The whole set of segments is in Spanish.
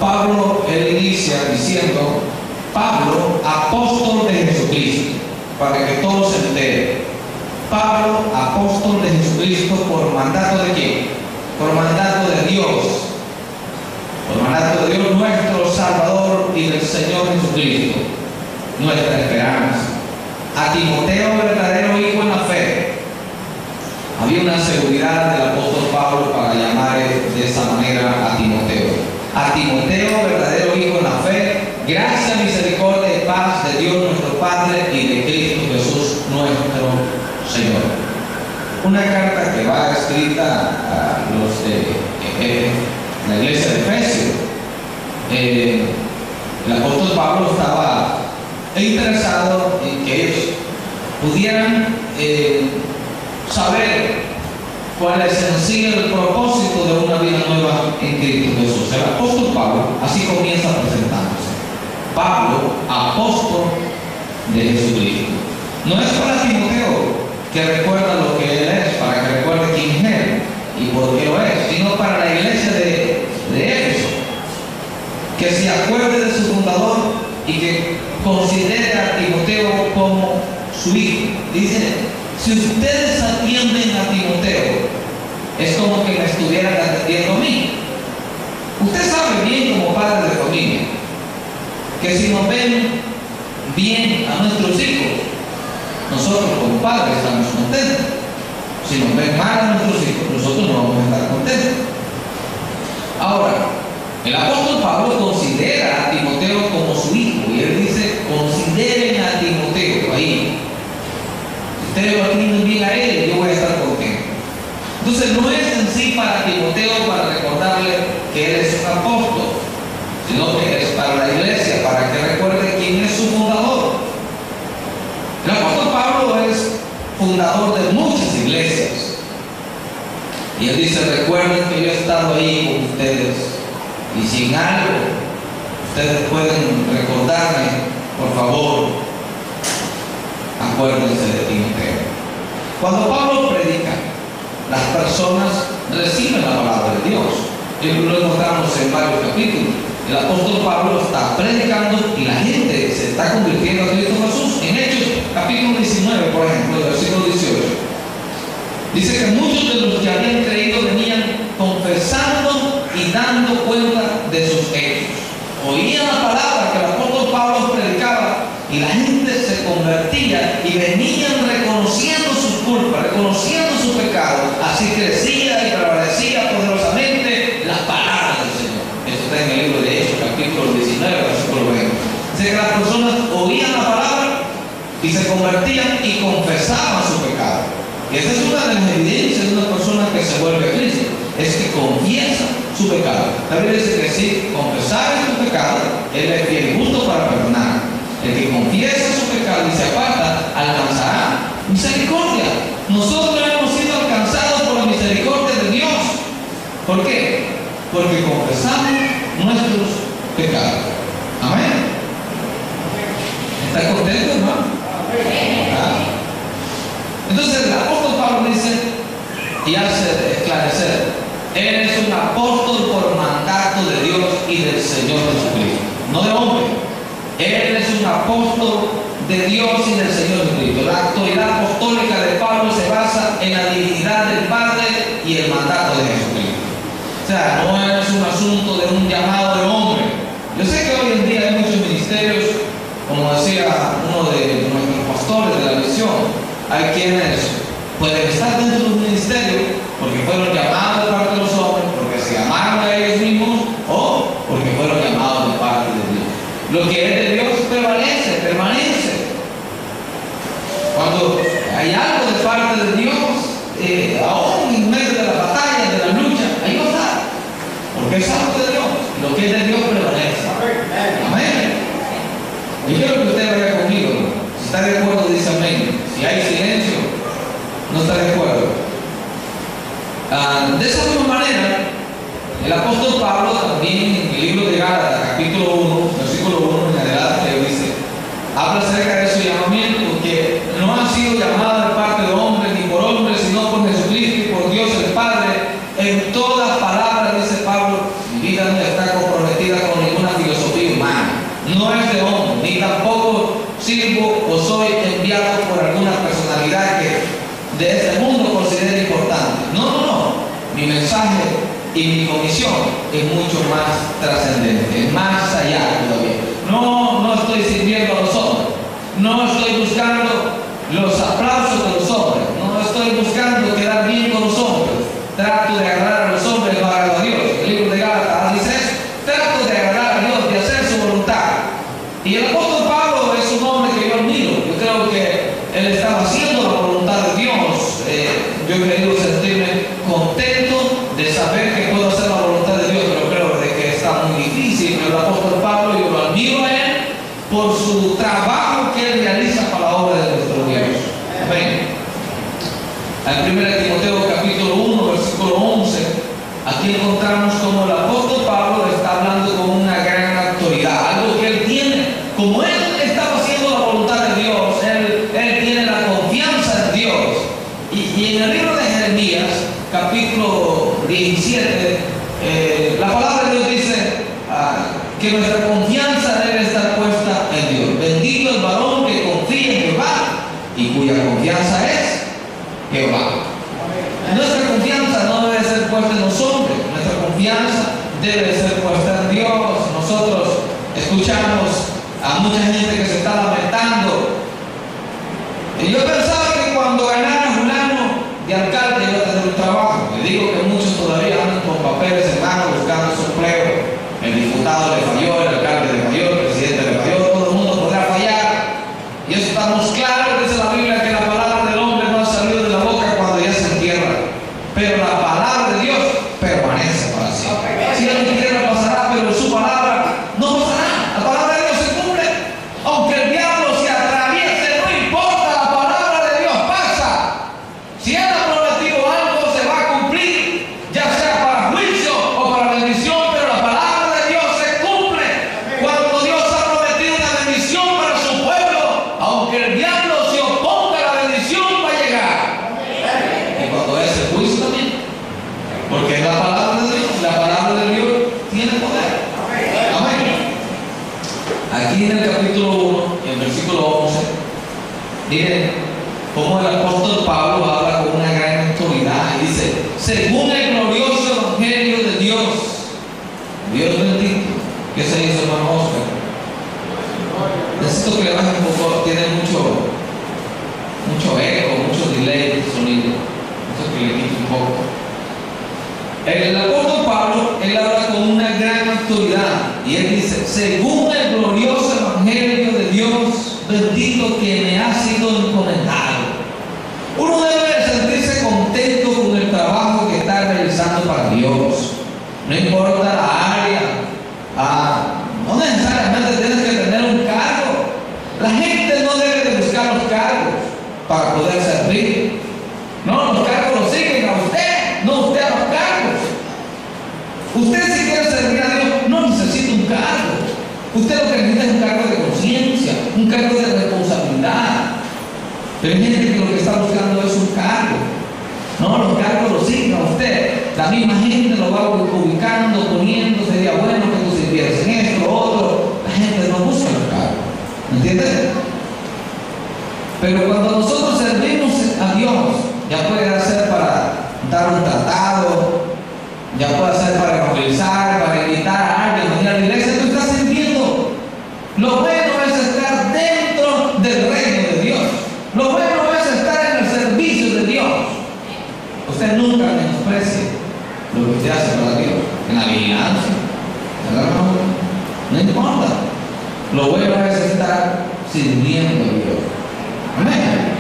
Pablo, él inicia diciendo: Pablo, apóstol de Jesucristo, para que todos se enteren. Pablo, apóstol de Jesucristo, ¿por mandato de quién? Por mandato de Dios. Por mandato de Dios nuestro Salvador y del Señor Jesucristo, nuestra esperanza. A Timoteo, verdadero hijo en la fe. Había una seguridad del apóstol Pablo para llamar de esa manera a Timoteo. A Timoteo, verdadero hijo en la fe, gracia, misericordia y paz de Dios nuestro Padre y de Cristo Jesús nuestro Señor. Una carta que va escrita a los de la iglesia de Efesios. El apóstol Pablo estaba interesado en que ellos pudieran saber cuál es en sí el propósito de una vida nueva en Cristo Jesús. El apóstol Pablo así comienza presentándose: Pablo, apóstol de Jesucristo. No es para Timoteo, que recuerda lo que él es, para que recuerde quién es él y por qué lo es, sino para la iglesia de Éfeso, que se acuerde de su fundador y que considere a Timoteo como su hijo. Dice: si ustedes atienden a Timoteo, es como que me estuvieran atendiendo a mí. Usted sabe bien, como padre de familia, que si nos ven bien a nuestros hijos, nosotros como padres estamos contentos. Si nos ven mal a nuestros hijos, nosotros no vamos a estar contentos. Ahora, el apóstol Pablo considera a Timoteo como su hijo, y él dice: consideren a Timoteo ahí. Si ustedes lo atienden bien a él, yo voy a estar contento. Entonces no es en sí para Timoteo para recordarle que él es un apóstol, sino que es para la iglesia, para que recuerde quién es su fundador. El apóstol Pablo es fundador de muchas iglesias, y él dice: recuerden que yo he estado ahí con ustedes, y si en algo ustedes pueden recordarme, por favor, acuérdense de Timoteo. Cuando Pablo predica, las personas reciben la palabra de Dios. Lo encontramos en varios capítulos. El apóstol Pablo está predicando y la gente se está convirtiendo a Cristo Jesús. En Hechos capítulo 19, por ejemplo, versículo 18, dice que muchos de los que habían creído venían confesando y dando cuenta de sus hechos. Oían la palabra que el apóstol Pablo predicaba y la gente se convertía y venían reconociendo sus culpas, reconociendo su pecado. Así crecía y prevalecía poderosamente la palabra del Señor. Esto está en el libro de Hechos capítulo 19, versículo 20. Dice que las personas oían la palabra y se convertían y confesaban su pecado. Y esta es una de las evidencias de una persona que se vuelve a Cristo, es que confiesa su pecado. La Biblia dice que si confesares tu pecado, Él es fiel y justo para perdonar. El que confiesa su pecado y se aparta, alcanzará misericordia. Nosotros hemos sido alcanzados por la misericordia de Dios. ¿Por qué? Porque confesamos nuestros pecados. Amén. ¿Está contento, hermano? Entonces el apóstol Pablo dice y hace esclarecer: él es un apóstol por mandato de Dios y del Señor Jesucristo, no de hombre. Él es un apóstol de Dios y del Señor Jesucristo. La autoridad apostólica de Pablo se basa en la divinidad del Padre y el mandato de Jesucristo. O sea, no es un asunto de un llamado de hombre. Yo sé que hoy en día hay muchos ministerios, como decía uno de nuestros pastores de la visión, hay quienes pueden estar dentro de un ministerio porque fueron llamados de parte de los hombres, porque se llamaron a ellos mismos, o porque fueron llamados de parte de Dios. Lo que es de Dios permanece. Cuando hay algo de parte de Dios, aún en medio de la batalla, de la lucha, ahí va a estar, porque es algo de Dios. Lo que es de Dios permanece. Amén. Yo quiero que usted vaya conmigo. Si está de acuerdo, dice amén. Si hay silencio, no está de acuerdo. De esa misma manera, el apóstol Pablo también en el libro de Gálatas, capítulo 1, versículo 1 en adelante, dice, habla acerca de su llamamiento, porque no han sido llamados de parte de hombres ni por hombres, sino por Jesucristo y por Dios el Padre. En todas palabras, dice Pablo, mi vida no está comprometida con no es de hombre, ni tampoco sirvo o soy enviado por alguna personalidad que de este mundo considere importante. No, no, no. Mi mensaje y mi comisión es mucho más trascendente, más allá todavía. No estoy sirviendo a los hombres, no estoy buscando los aplausos de los hombres, no estoy buscando quedar bien con los hombres, trato de agradar a los hombres, no agrado a Dios. El libro de Gálatas dice eso, trato de agradar a Dios, de hacer su voluntad. Y el apóstol Pablo es un hombre que yo admiro. Yo creo que él estaba haciendo la voluntad de Dios. Yo he querido sentirme contento de saber que puedo hacer la voluntad de Dios, pero creo de que está muy difícil. Pero el apóstol Pablo, yo lo admiro a él por su trabajo que él realiza para la obra de nuestro Dios. Amén. En 1 Timoteo capítulo 1, versículo 11, aquí encontramos como el apóstol Pablo está hablando con una gran autoridad, algo que él tiene. Como él estaba haciendo la voluntad de Dios, él tiene la confianza en Dios. Y en el libro de Jeremías, capítulo 17, la palabra de Dios dice que nuestra confianza debe estar puesta en Dios. Bendito el varón que confía en Jehová y cuya confianza es Jehová. Nuestra confianza no debe ser puesta en los hombres, nuestra confianza debe ser puesta en Dios. Nosotros escuchamos a mucha gente que se está lamentando. Y yo pensaba que cuando ganara fulano de alcalde iba a tener un trabajo. Le digo que muchos todavía andan con papeles en mano buscando su empleo. El diputado le falló, el alcalde le falló, el presidente le falló, todo el mundo podrá fallar. Y eso estamos claros, dice la Biblia, que la palabra del hombre no ha salido de la boca cuando ya se entierra. Pero la palabra de Dios permanece para siempre. Si la tierra pasará, pero su palabra no pasará. La palabra de Dios se cumple. Aunque el diablo se atraviese, no importa, la palabra de Dios pasa. Si él ha prometido algo, se va a cumplir, ya sea para juicio o para bendición, pero la palabra de Dios se cumple. Cuando Dios ha prometido una bendición para su pueblo, aunque el diablo se oponga, la bendición va a llegar. Y cuando es el juicio también, porque la palabra de Dios tiene poder. Amén. Aquí en el capítulo 1, en el versículo 11, miren cómo el apóstol Pablo habla con una gran autoridad y dice: según el glorioso evangelio de Dios. Dios bendito. ¿Qué se dice, hermano Oscar? Necesito que le baje un poco, tiene mucho eco, mucho delay de sonido. Necesito que le quite un poco. El apóstol Pablo, él habla con una gran autoridad y él dice: según el glorioso evangelio de Dios bendito que me ha sido encomendado. Uno debe sentirse contento con el trabajo que está realizando para Dios. No importa la área, no necesariamente tienes que tener un cargo. La gente no debe de buscar los cargos para poder servir. No, los cargos los siguen a usted, no usted a los cargos. Usted, si quiere servir a Dios, no necesita un cargo. Usted lo que necesita es un cargo de conciencia, un cargo de responsabilidad. Pero hay gente que lo que está buscando es un cargo. No, los cargos los siguen a usted. La misma gente lo va ubicando, poniendo. Sería bueno que tú sirvieras en esto, lo otro. La gente no busca los cargos. ¿Me entiendes? Pero cuando nosotros servimos a Dios, ya puede ser para dar un tratado, ya puede ser para evangelizar, para invitar a alguien a venir a la iglesia. Tú estás sirviendo. Lo bueno es estar dentro del reino de Dios. Lo bueno es estar en el servicio de Dios. Usted nunca menosprecie lo que usted hace para Dios. En la vigilancia, no importa. Lo bueno es estar sirviendo a Dios. Amén.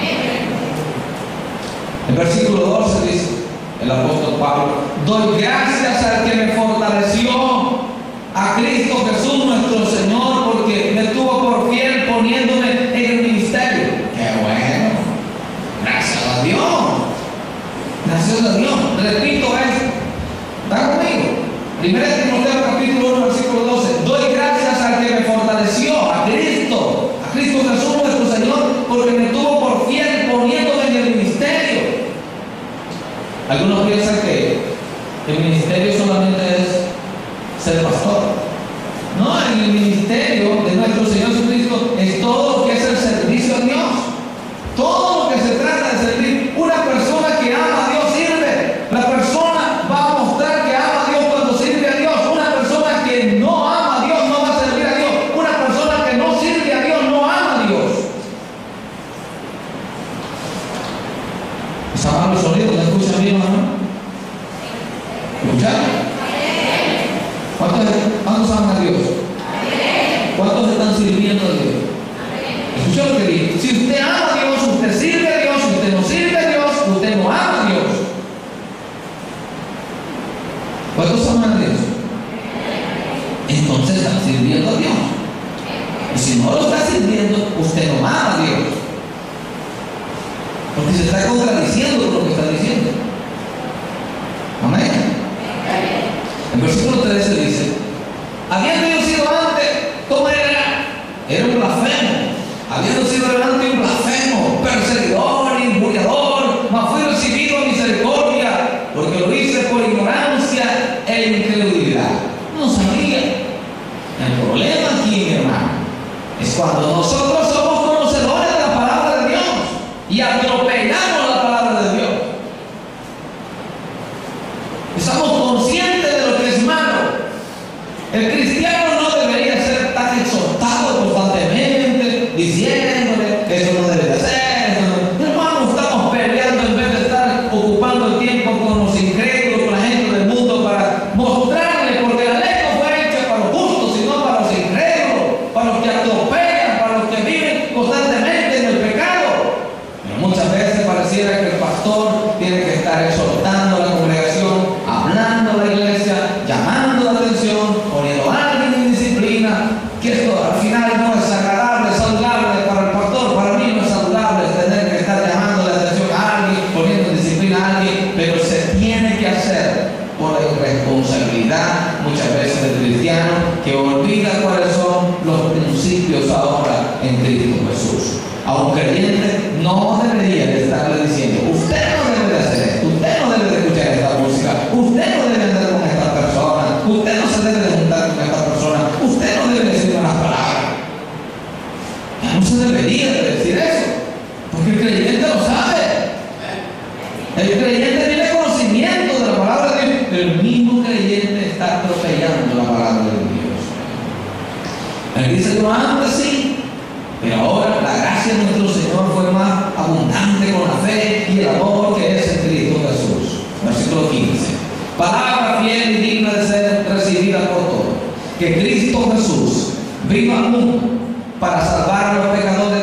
El versículo 12 dice el apóstol Pablo: doy gracias al que me fortaleció, a Cristo Jesús nuestro Señor, porque me tuvo por fiel poniéndome en el ministerio. ¡Qué bueno! Gracias a Dios. Gracias a Dios. Repito esto. ¿Está conmigo? 1 Timoteo capítulo 1, versículo 12. Doy gracias al que me fortaleció, a Cristo Jesús nuestro Señor, porque me tuvo por fiel poniéndome en el ministerio. Algunos piensan que el ministerio solamente es ser pastor. No, en el ministerio de nuestra sirviendo a Dios. ¿Escuchó lo que dijo? Si usted ama a Dios, usted sirve a Dios. Si usted no sirve a Dios, usted no ama a Dios. ¿Cuántos aman a Dios? Entonces están sirviendo a Dios. Y si no lo está sirviendo, usted no ama a Dios. Porque se está contradiciendo con lo que está diciendo. Amén. El versículo 13 dice: habiendo yo sido antes, ¿cómo era? Era un blasfemo. Habiendo sido antes un blasfemo, perseguidor, injuriador, mas fui recibido a misericordia, porque lo hice por ignorancia e incredulidad. No sabía. El problema aquí, mi hermano, es cuando nosotros somos conocedores de la palabra de Dios y atropellamos la palabra de Dios. Estamos conscientes de lo que es malo. El cristiano no debería ser tan exhortado constantemente, diciéndole que eso no debe de hacer. Hermano, estamos peleando en vez de estar ocupando el tiempo con los incrédulos, con la gente del mundo, para mostrarle, porque la ley no fue hecha para los justos, sino para los incrédulos, para los que atropellan, para los que viven constantemente en el pecado. Pero muchas veces pareciera que el pastor tiene que estar exhortando a la congregación, hablando a la iglesia, llamando la atención, poniendo a alguien en disciplina, que esto al final no es agradable, saludable para el pastor. Para mí no es saludable tener que estar llamando la atención a alguien, poniendo en disciplina a alguien, pero se tiene que hacer por la irresponsabilidad muchas veces del cristiano, que olvida cuáles son los principios ahora en Cristo Jesús. A un creyente no debería de estarle diciendo: usted no debe de hacer esto, usted no debe de escuchar esta música, usted no debe andar con esta persona, usted no se debe de juntar con esta persona, usted no debe decir unas palabras. Ya no se debería de decir eso, porque el creyente lo sabe. El creyente tiene conocimiento de la palabra de Dios. El mismo creyente está atropellando la palabra de Dios. Él dice: yo antes sí, pero ahora la gracia de nuestro Señor fue más abundante con la fe y el amor que es en Cristo Jesús. Versículo 15. Palabra fiel y digna de ser recibida por todos, que Cristo Jesús vino al mundo para salvar a los pecadores,